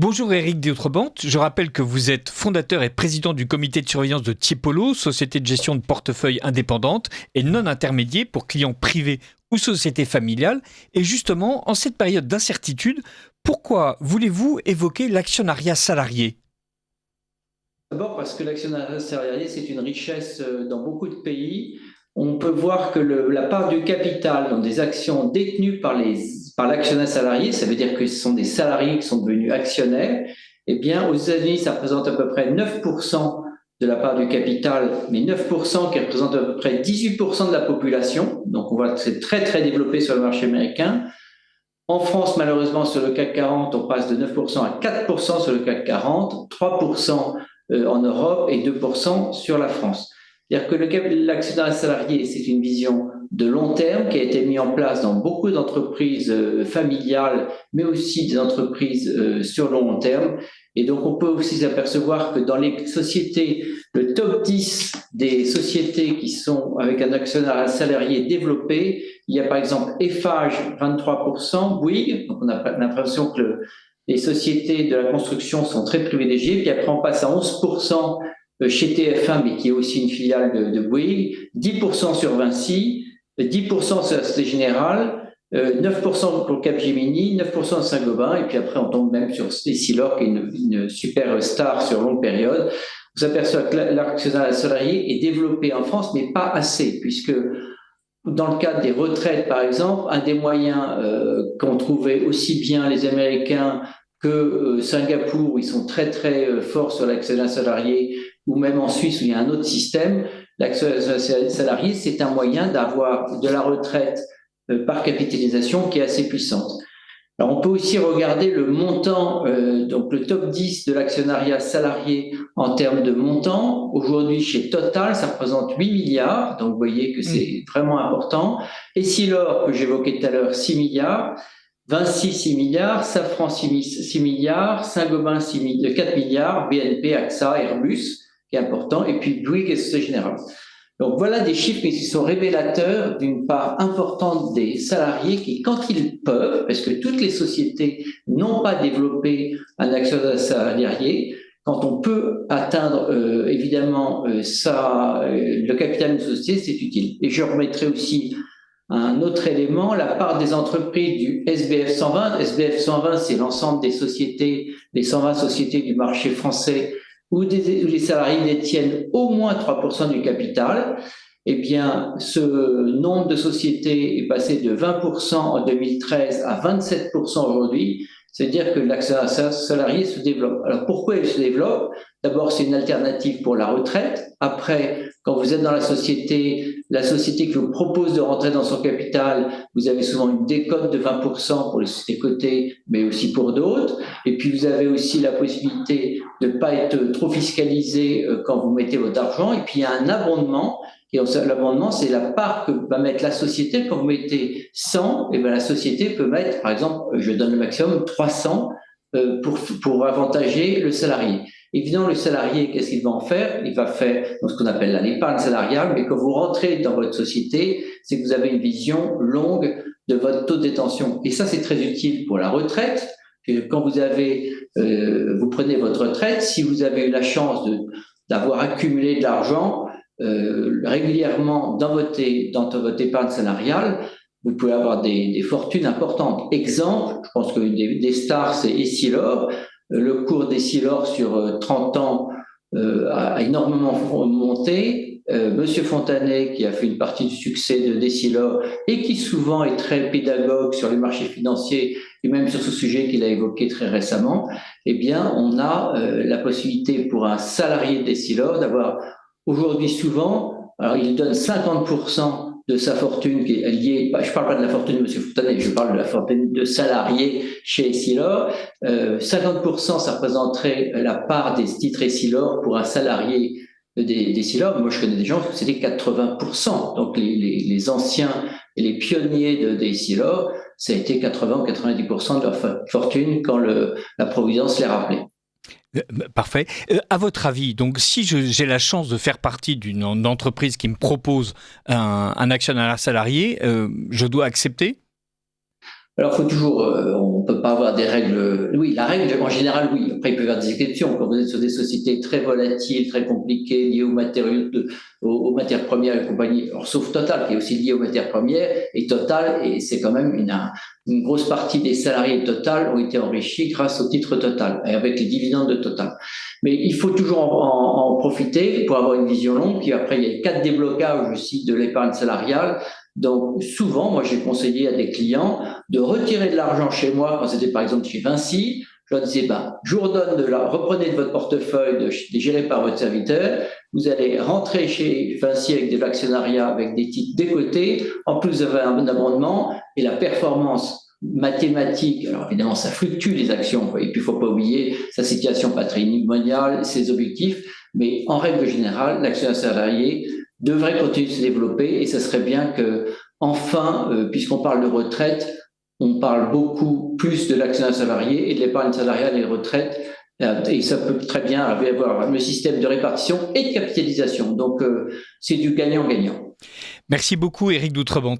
Bonjour Éric Déautrebente, je rappelle que vous êtes fondateur et président du comité de surveillance de Tiepolo, société de gestion de portefeuille indépendante et non intermédiaire pour clients privés ou sociétés familiales. Et justement, en cette période d'incertitude, pourquoi voulez-vous évoquer l'actionnariat salarié ? D'abord parce que l'actionnariat salarié, c'est une richesse dans beaucoup de pays. On peut voir que la part du capital dans des actions détenues par l'actionnaire salarié, ça veut dire que ce sont des salariés qui sont devenus actionnaires, eh bien, aux États-Unis, ça représente à peu près 9% de la part du capital, mais 9% qui représente à peu près 18% de la population. Donc, on voit que c'est très, très développé sur le marché américain. En France, malheureusement, sur le CAC 40, on passe de 9% à 4% sur le CAC 40, 3% en Europe et 2% sur la France. C'est-à-dire que l'actionnariat salarié, c'est une vision de long terme qui a été mise en place dans beaucoup d'entreprises familiales, mais aussi des entreprises sur le long terme. Et donc, on peut aussi s'apercevoir que dans les sociétés, le top 10 des sociétés qui sont avec un actionnariat salarié développé, il y a par exemple Eiffage, 23%, Bouygues, donc on a l'impression que les sociétés de la construction sont très privilégiées, puis après on passe à 11% chez TF1, mais qui est aussi une filiale de Bouygues, 10% sur Vinci, 10% sur la Société Générale, 9% pour Capgemini, 9% de Saint-Gobain, et puis après on tombe même sur Essilor, qui est une super star sur longue période. On s'aperçoit que l'actionnariat salarié est développé en France, mais pas assez, puisque dans le cadre des retraites, par exemple, un des moyens qu'ont trouvé aussi bien les Américains que Singapour, où ils sont très très forts sur l'actionnariat salarié, ou même en Suisse où il y a un autre système, l'actionnariat salarié, c'est un moyen d'avoir de la retraite par capitalisation qui est assez puissante. Alors, on peut aussi regarder le montant, donc le top 10 de l'actionnariat salarié en termes de montant. Aujourd'hui, chez Total, ça représente 8 milliards, donc vous voyez que c'est vraiment important. Essilor, que j'évoquais tout à l'heure, 6 milliards. Vinci, 6 milliards. Safran, 6 milliards. Saint-Gobain, 4 milliards. BNP, AXA, Airbus, qui est important. Et puis Bouygues et Société Générale. Donc voilà des chiffres qui sont révélateurs d'une part importante des salariés qui, quand ils peuvent, parce que toutes les sociétés n'ont pas développé un actionnariat salarié, quand on peut atteindre évidemment le capital d'une société, c'est utile. Et je remettrai aussi un autre élément, la part des entreprises du SBF 120. SBF 120, c'est l'ensemble des sociétés, les 120 sociétés du marché français où les salariés détiennent au moins 3% du capital. Eh bien, ce nombre de sociétés est passé de 20% en 2013 à 27% aujourd'hui. C'est-à-dire que l'actionnariat salarié se développe. Alors, pourquoi il se développe ? D'abord, c'est une alternative pour la retraite. Après, quand vous êtes dans la société qui vous propose de rentrer dans son capital, vous avez souvent une décote de 20% pour les sociétés cotées, mais aussi pour d'autres. Et puis, vous avez aussi la possibilité de ne pas être trop fiscalisé quand vous mettez votre argent. Et puis, il y a un abondement. Et l'abondement, c'est la part que va mettre la société. Quand vous mettez 100, et bien la société peut mettre, par exemple, je donne le maximum, 300 pour avantager le salarié. Évidemment, le salarié, qu'est-ce qu'il va en faire ? Il va faire ce qu'on appelle l'épargne salariale, mais quand vous rentrez dans votre société, c'est que vous avez une vision longue de votre taux de détention. Et ça, c'est très utile pour la retraite. Quand vous prenez votre retraite, si vous avez eu la chance d'avoir accumulé de l'argent, régulièrement dans votre épargne salariale, vous pouvez avoir des fortunes importantes. Exemple, je pense que des stars, c'est Essilor. Le cours d'Essilor sur 30 ans a énormément monté. Monsieur Fontanet, qui a fait une partie du succès d'Essilor et qui souvent est très pédagogue sur les marchés financiers et même sur ce sujet qu'il a évoqué très récemment, eh bien, on a la possibilité pour un salarié d'Essilor d'avoir aujourd'hui souvent, alors il donne 50% de sa fortune qui est liée, je ne parle pas de la fortune de M. Fontanet, je parle de la fortune de salarié chez Essilor. 50%, ça représenterait la part des titres Essilor pour un salarié d'Essilor. Moi, je connais des gens, c'était 80%. Donc, les anciens et les pionniers d'Essilor, ça a été 80 ou 90% de leur fortune quand la Providence les rappelait. Parfait. À votre avis, donc, si j'ai la chance de faire partie d'une entreprise qui me propose un actionnariat salarié, je dois accepter ? Alors, faut toujours, on peut pas avoir des règles. Oui, la règle, en général, oui. Après, il peut y avoir des exceptions. Quand vous êtes sur des sociétés très volatiles, très compliquées, liées aux matériaux, aux matières premières et compagnie. Alors, sauf Total, qui est aussi lié aux matières premières. Et Total, et c'est quand même une grosse partie des salariés de Total ont été enrichis grâce au titre Total et avec les dividendes de Total. Mais il faut toujours en profiter pour avoir une vision longue. Puis après, il y a les 4 déblocages aussi de l'épargne salariale. Donc, souvent, moi, j'ai conseillé à des clients de retirer de l'argent chez moi, quand c'était par exemple chez Vinci. Je leur disais, je vous redonne reprenez de votre portefeuille géré par votre serviteur. Vous allez rentrer chez Vinci avec de l'actionnariat, avec des titres décotés. En plus, vous avez un abondement et la performance mathématique. Alors, évidemment, ça fluctue les actions. Et puis, il ne faut pas oublier sa situation patrimoniale, ses objectifs. Mais en règle générale, l'actionnaire salarié devrait continuer de se développer et ce serait bien que, enfin, puisqu'on parle de retraite, on parle beaucoup plus de l'actionnariat salarié et de l'épargne salariale et de retraite. Et ça peut très bien avoir le système de répartition et de capitalisation. Donc, c'est du gagnant-gagnant. Merci beaucoup, Éric d'Outrebente.